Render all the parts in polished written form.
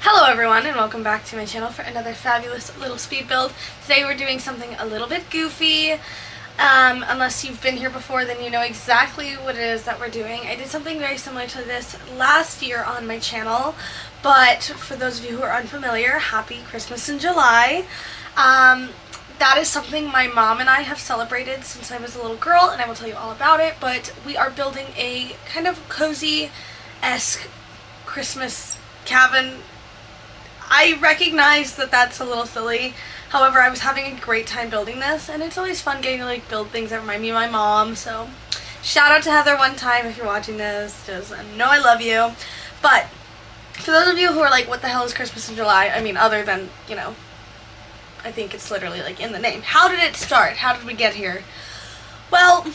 Hello everyone and welcome back to my channel for another fabulous little speed build. Today we're doing something a little bit goofy. Unless you've been here before, then you know exactly what it is that we're doing. I did something very similar to this last year on my channel, but for those of you who are unfamiliar, happy Christmas in July. That is something my mom and I have celebrated since I was a little girl, and I will tell you all about it, but we are building a kind of cozy-esque Christmas cabin. I recognize that that's a little silly. However, I was having a great time building this, and it's always fun getting to build things that remind me of my mom. So shout out to Heather one time if you're watching this. Just know I love you. But for those of you who are like, what the hell is Christmas in July? I mean, other than, I think it's literally in the name. How did it start? How did we get here? Well,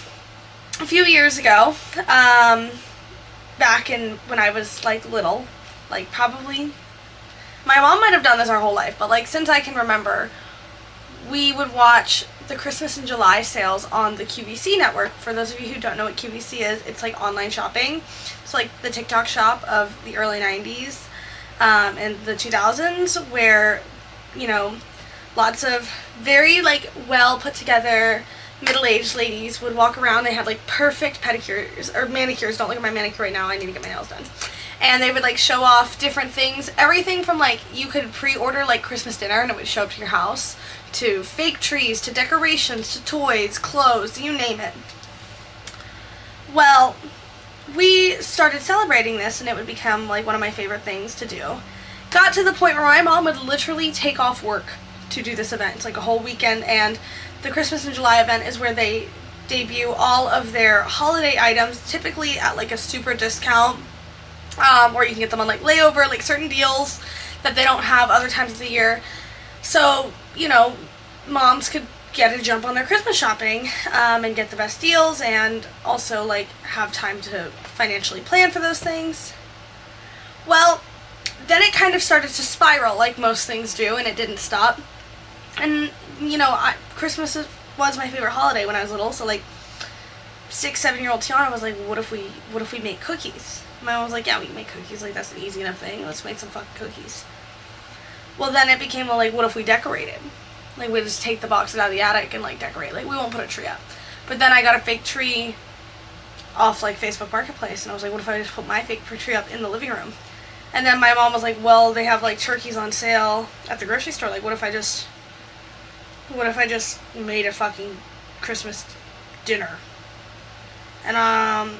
a few years ago, back in when I was little, probably. My mom might have done this our whole life, but since I can remember, we would watch the Christmas in July sales on the QVC network. For those of you who don't know what QVC is, it's online shopping. It's the TikTok shop of the early 90s and the 2000s, where, lots of very well put together middle-aged ladies would walk around. They had perfect pedicures or manicures. Don't look at my manicure right now, I need to get my nails done. And they would show off different things, everything from you could pre-order Christmas dinner and it would show up to your house, to fake trees, to decorations, to toys, clothes, you name it. Well, we started celebrating this and it would become one of my favorite things to do. Got to the point where my mom would literally take off work to do this event. It's a whole weekend, and the Christmas in July event is where they debut all of their holiday items, typically at a super discount. Or you can get them on layover, certain deals that they don't have other times of the year. So, moms could get a jump on their Christmas shopping and get the best deals, and also have time to financially plan for those things. Well, then it kind of started to spiral like most things do, and it didn't stop. And, Christmas was my favorite holiday when I was little, so 6, 7-year-old Tiana was what if we make cookies? My mom was like, yeah, we can make cookies. That's an easy enough thing. Let's make some fucking cookies. Well, then it became, what if we decorated? We just take the boxes out of the attic and, decorate. We won't put a tree up. But then I got a fake tree off, Facebook Marketplace. And I was like, what if I just put my fake tree up in the living room? And then my mom was like, well, they have, turkeys on sale at the grocery store. What if I just made a fucking Christmas dinner? And,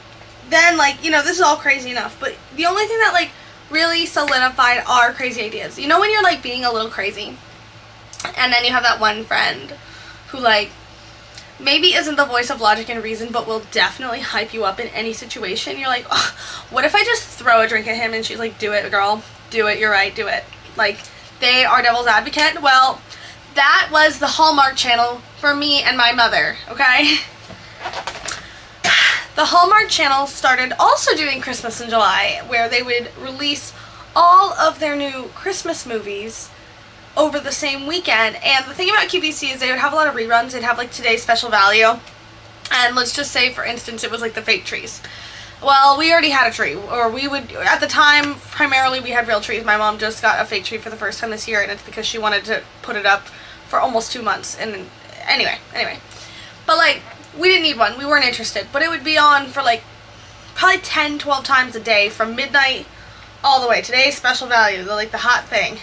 then, this is all crazy enough, but the only thing that, really solidified our crazy ideas, when you're, being a little crazy, and then you have that one friend who, maybe isn't the voice of logic and reason, but will definitely hype you up in any situation. You're like, oh, what if I just throw a drink at him? And she's like, do it, girl. Do it. You're right. Do it. They are devil's advocate. Well, that was the Hallmark Channel for me and my mother, okay? The Hallmark Channel started also doing Christmas in July, where they would release all of their new Christmas movies over the same weekend. And the thing about QVC is they would have a lot of reruns. They'd have Today's Special Value. And let's just say, for instance, it was the fake trees. Well, we already had a tree, or we would, at the time, primarily we had real trees. My mom just got a fake tree for the first time this year, and it's because she wanted to put it up for almost 2 months. And anyway. But we didn't need one. We weren't interested. But it would be on for probably 10, 12 times a day from midnight all the way. Today's Special Value, the hot thing.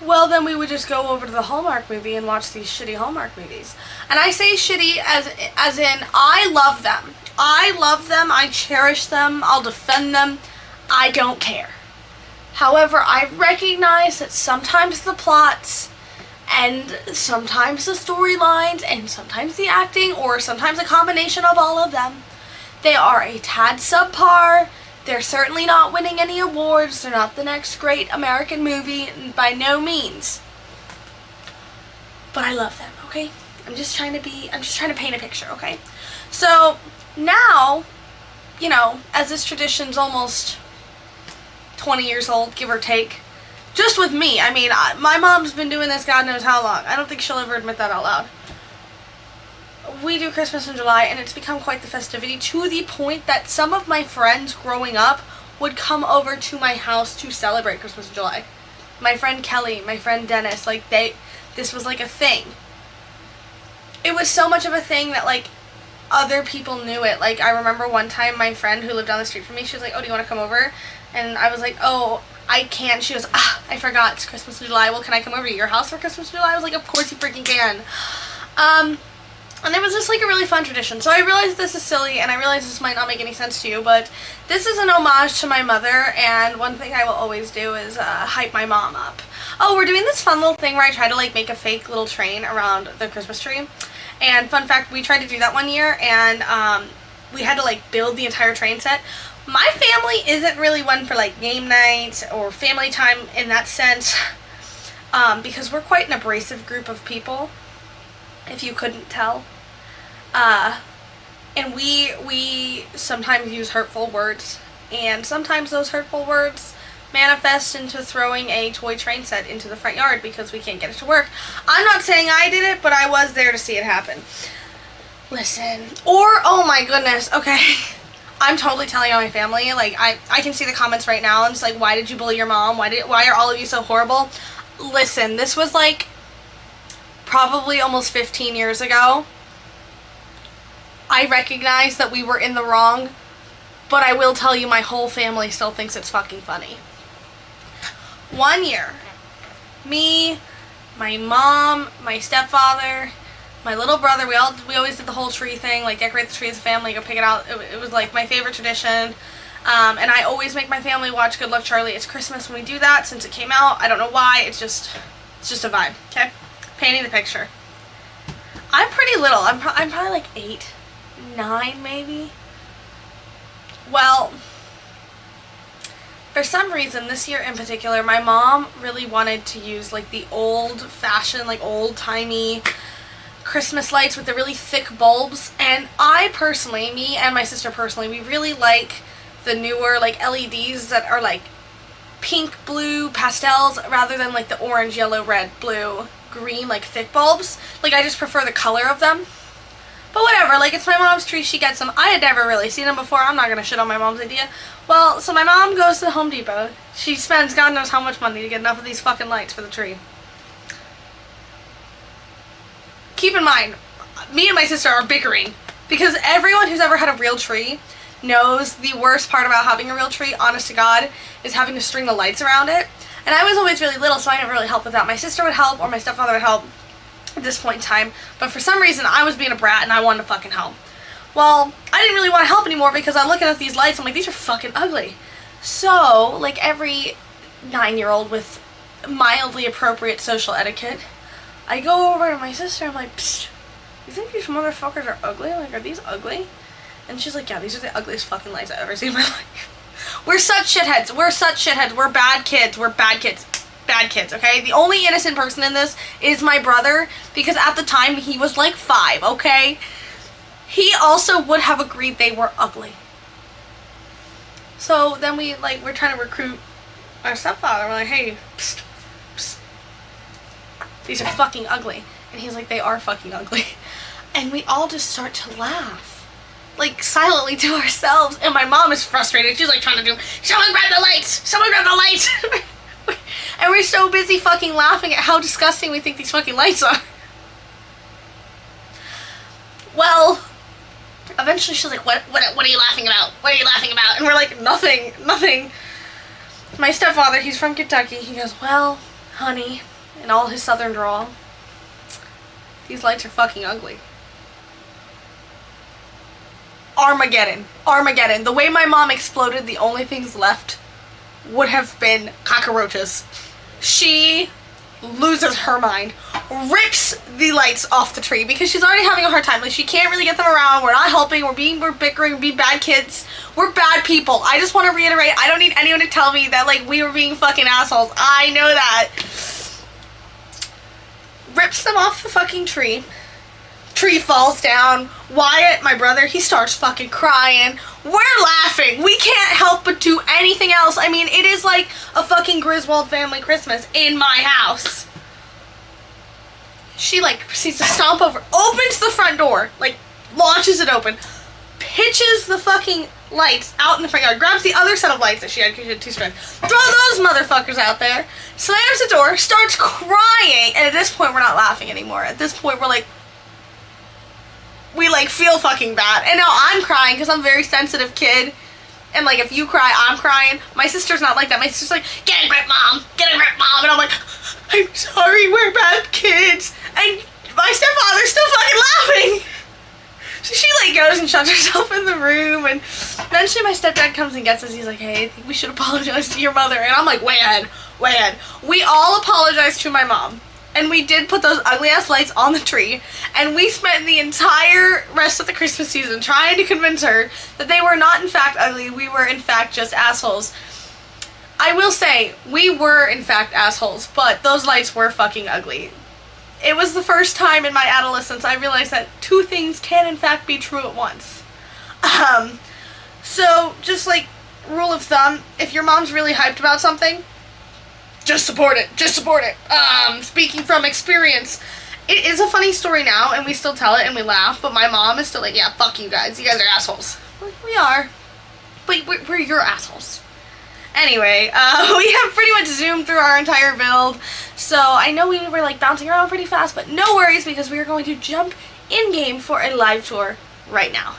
Well, then we would just go over to the Hallmark movie and watch these shitty Hallmark movies. And I say shitty as in I love them. I love them. I cherish them. I'll defend them. I don't care. However, I recognize that sometimes the plots and sometimes the storylines, and sometimes the acting, or sometimes a combination of all of them, they are a tad subpar. They're certainly not winning any awards. They're not the next great American movie, by no means. But I love them, okay? I'm just trying to paint a picture, okay? So, now, as this tradition's almost 20 years old, give or take, just with me. I mean, my mom's been doing this God knows how long. I don't think she'll ever admit that out loud. we do Christmas in July, and it's become quite the festivity, to the point that some of my friends growing up would come over to my house to celebrate Christmas in July. My friend Kelly, my friend Dennis, like this was like a thing. It was so much of a thing that like other people knew it. Like I remember one time my friend who lived down the street from me, she was like, oh, do you want to come over? And I was like, oh, I can't. She goes, I forgot, it's Christmas in July. Well, can I come over to your house for Christmas in July? I was like, of course you freaking can. And it was just like a really fun tradition. So I realized this is silly, and I realize this might not make any sense to you, but this is an homage to my mother, and one thing I will always do is hype my mom up. Oh, we're doing this fun little thing where I try to like make a fake little train around the Christmas tree. And fun fact, we tried to do that one year, and we had to like build the entire train set. My family isn't really one for like game nights or family time in that sense, because we're quite an abrasive group of people, if you couldn't tell. And we sometimes use hurtful words, and sometimes those hurtful words manifest into throwing a toy train set into the front yard because we can't get it to work. I'm not saying I did it, but I was there to see it happen. Listen. Or, oh my goodness, okay. I'm totally telling on my family. Like, I can see the comments right now, and it's like, why did you bully your mom? Why are all of you so horrible? Listen, this was like probably almost 15 years ago. I recognize that we were in the wrong, but I will tell you my whole family still thinks it's fucking funny. One year, me, my mom, my stepfather, my little brother, we always did the whole tree thing, like decorate the tree as a family, go pick it out. It was like my favorite tradition. And I always make my family watch Good Luck Charlie. It's Christmas when we do that since it came out. I don't know why, it's just a vibe, okay? Painting the picture. I'm pretty little. I'm probably like 8, 9 maybe. Well, for some reason this year in particular, my mom really wanted to use like the old-fashioned, like old-timey Christmas lights with the really thick bulbs, and I personally, me and my sister personally, we really like the newer like LEDs that are like pink, blue, pastels, rather than like the orange, yellow, red, blue, green, like thick bulbs. Like I just prefer the color of them. But whatever, like it's my mom's tree, she gets them. I had never really seen them before. I'm not gonna shit on my mom's idea. Well, so my mom goes to the Home Depot. She spends God knows how much money to get enough of these fucking lights for the tree. Keep in mind, me and my sister are bickering because everyone who's ever had a real tree knows the worst part about having a real tree, honest to God, is having to string the lights around it. And I was always really little, so I never really helped with that. My sister would help, or my stepfather would help at this point in time, but for some reason I was being a brat and I wanted to fucking help. Well, I didn't really want to help anymore because I'm looking at these lights, I'm like, these are fucking ugly. So, like every 9-year-old with mildly appropriate social etiquette, I go over to my sister, I'm like, psst, you think these motherfuckers are ugly? Like, are these ugly? And she's like, yeah, these are the ugliest fucking lights I've ever seen in my life. We're such shitheads. We're such shitheads. We're bad kids. We're bad kids. Bad kids, okay? The only innocent person in this is my brother, because at the time he was like 5, okay? He also would have agreed they were ugly. So then we're trying to recruit our stepfather. We're like, hey, psst, psst. These are fucking ugly. And he's like, they are fucking ugly. And we all just start to laugh. Like, silently to ourselves. And my mom is frustrated. She's like trying to do, someone grab the lights! Someone grab the lights! And we're so busy fucking laughing at how disgusting we think these fucking lights are. Well, eventually she's like, what are you laughing about? What are you laughing about? And we're like, nothing. My stepfather, he's from Kentucky, he goes, well, honey, in all his southern drawl, these lights are fucking ugly. Armageddon. The way my mom exploded, the only things left would have been cockroaches. She loses her mind, rips the lights off the tree because she's already having a hard time. Like, she can't really get them around. We're not helping. We're bickering. We're being bad kids. We're bad people. I just want to reiterate, I don't need anyone to tell me that, like, we were being fucking assholes. I know that. Rips them off the fucking tree. Tree falls down. Wyatt, my brother, he starts fucking crying. We're laughing. We can't help but do anything else. I mean, it is like a fucking Griswold family Christmas in my house. She, like, proceeds to stomp over, opens the front door, like, launches it open, pitches the fucking lights out in the front yard, grabs the other set of lights that she had because she had 2 strands, throw those motherfuckers out there, slams the door, starts crying, and at this point we're not laughing anymore. At this point we're like, we like feel fucking bad. And now I'm crying because I'm a very sensitive kid. And like if you cry, I'm crying. My sister's not like that. My sister's like, get a grip, mom, get a grip, mom. And I'm like, I'm sorry, we're bad kids. And my stepfather's still fucking laughing. So she like goes and shuts herself in the room, and eventually my stepdad comes and gets us. He's like, hey, I think we should apologize to your mother. And I'm like, way ahead, way ahead. We all apologized to my mom. And we did put those ugly ass lights on the tree, and we spent the entire rest of the Christmas season trying to convince her that they were not in fact ugly, we were in fact just assholes. I will say, we were in fact assholes, but those lights were fucking ugly. It was the first time in my adolescence I realized that 2 things can in fact be true at once. So just like rule of thumb, if your mom's really hyped about something, just support it. Just support it. Speaking from experience, it is a funny story now, and we still tell it and we laugh, but my mom is still like, yeah, fuck you guys. You guys are assholes. We are. But we're your assholes. Anyway, we have pretty much zoomed through our entire build, so I know we were like bouncing around pretty fast, but no worries because we are going to jump in-game for a live tour right now.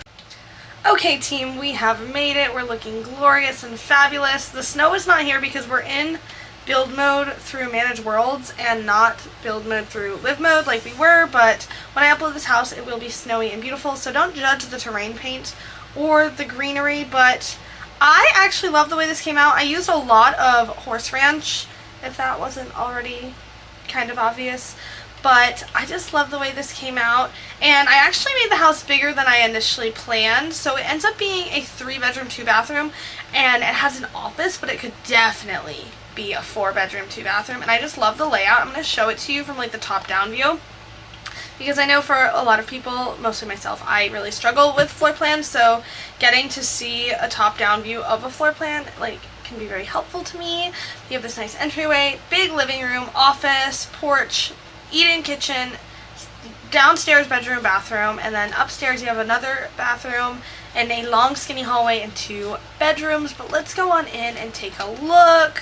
Okay team, we have made it. We're looking glorious and fabulous. The snow is not here because we're in build mode through Manage Worlds and not build mode through Live mode like we were, but when I upload this house it will be snowy and beautiful, so don't judge the terrain paint or the greenery, but I actually love the way this came out. I used a lot of Horse Ranch, if that wasn't already kind of obvious, but I just love the way this came out, and I actually made the house bigger than I initially planned, so it ends up being a 3-bedroom, 2-bathroom, and it has an office, but it could definitely be a 4-bedroom, 2-bathroom, and I just love the layout. I'm going to show it to you from like the top-down view, because I know for a lot of people, mostly myself, I really struggle with floor plans, so getting to see a top-down view of a floor plan like can be very helpful to me. You have this nice entryway, big living room, office, porch, eat-in kitchen, downstairs bedroom, bathroom, and then upstairs you have another bathroom and a long skinny hallway and 2 bedrooms. But let's go on in and take a look.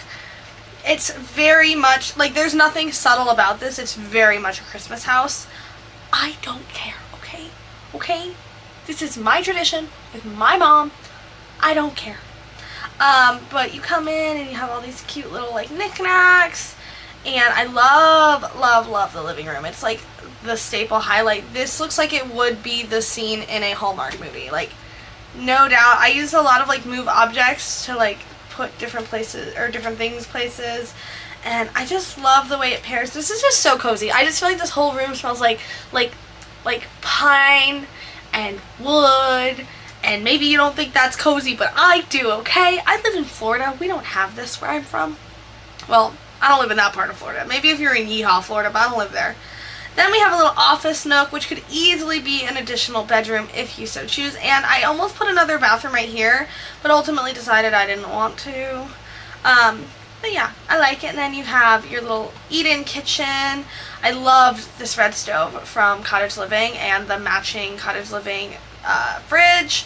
It's very much, like, there's nothing subtle about this. It's very much a Christmas house. I don't care, okay? Okay? This is my tradition with my mom. I don't care. But you come in and you have all these cute little, like, knickknacks. And I love, love, love the living room. It's, like, the staple highlight. This looks like it would be the scene in a Hallmark movie. Like, no doubt. I used a lot of, like, move objects to, like, put different places or different things places, and I just love the way it pairs. This is just so cozy. I just feel like this whole room smells like pine and wood, and maybe you don't think that's cozy, but I do, okay? I live in Florida. We don't have this where I'm from. Well, I don't live in that part of Florida. Maybe if you're in Yeehaw, Florida, but I don't live there. Then we have a little office nook, which could easily be an additional bedroom if you so choose. And I almost put another bathroom right here, but ultimately decided I didn't want to. But yeah, I like it. And then you have your little eat-in kitchen. I loved this red stove from Cottage Living and the matching Cottage Living fridge.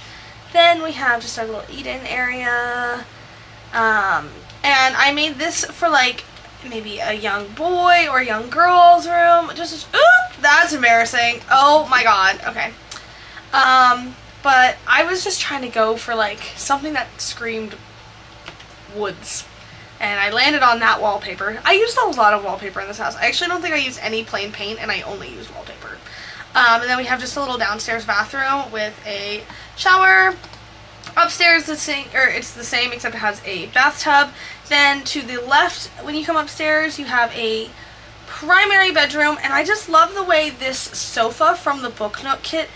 Then we have just our little eat-in area. And I made this for like maybe a young boy or young girl's room. Just, ooh, that's embarrassing. Oh my god. Okay. But I was just trying to go for like something that screamed woods. And I landed on that wallpaper. I used a lot of wallpaper in this house. I actually don't think I used any plain paint, and I only used wallpaper. And then we have just a little downstairs bathroom with a shower. Upstairs, it's the same except it has a bathtub. Then to the left, when you come upstairs, you have a primary bedroom, and I just love the way this sofa from the Book Nook kit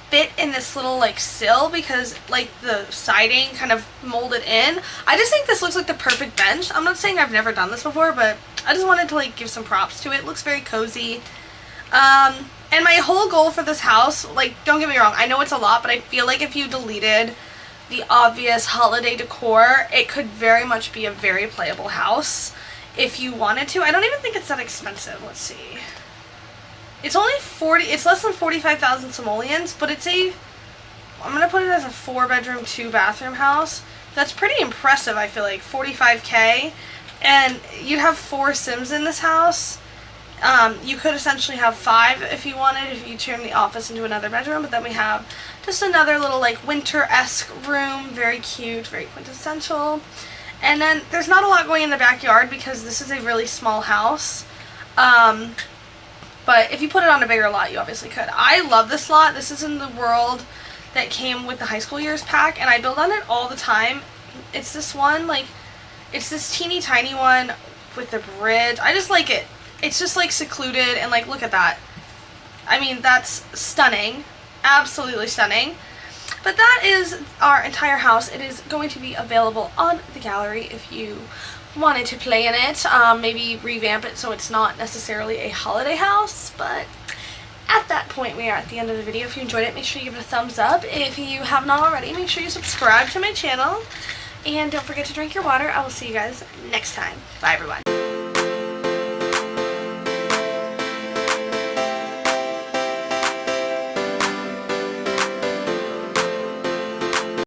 fit in this little like sill, because like the siding kind of molded in. I just think this looks like the perfect bench. I'm not saying I've never done this before, but I just wanted to like give some props to it. It looks very cozy. And my whole goal for this house, like, don't get me wrong, I know it's a lot, but I feel like if you deleted the obvious holiday decor, it could very much be a very playable house if you wanted to. I don't even think it's that expensive. Let's see. It's only it's less than 45,000 simoleons, but it's a I'm going to put it as a 4-bedroom, 2-bathroom house. That's pretty impressive, I feel like. $45K. And you'd have 4 Sims in this house. You could essentially have 5 if you wanted, if you turn the office into another bedroom. But then we have just another little like winter-esque room. Very cute, very quintessential. And then there's not a lot going in the backyard because this is a really small house. But if you put it on a bigger lot, you obviously could. I love this lot. This is in the world that came with the high school years pack, and I build on it all the time. It's this one, like, it's this teeny tiny one with the bridge. I just like it. It's just like secluded, and like, look at that. I mean, that's stunning. Absolutely stunning. But that is our entire house. It is going to be available on the gallery if you wanted to play in it. Maybe revamp it so it's not necessarily a holiday house, but at that point we are at the end of the video. If you enjoyed it, make sure you give it a thumbs up. If you have not already, make sure you subscribe to my channel, and don't forget to drink your water. I will see you guys next time. Bye everyone.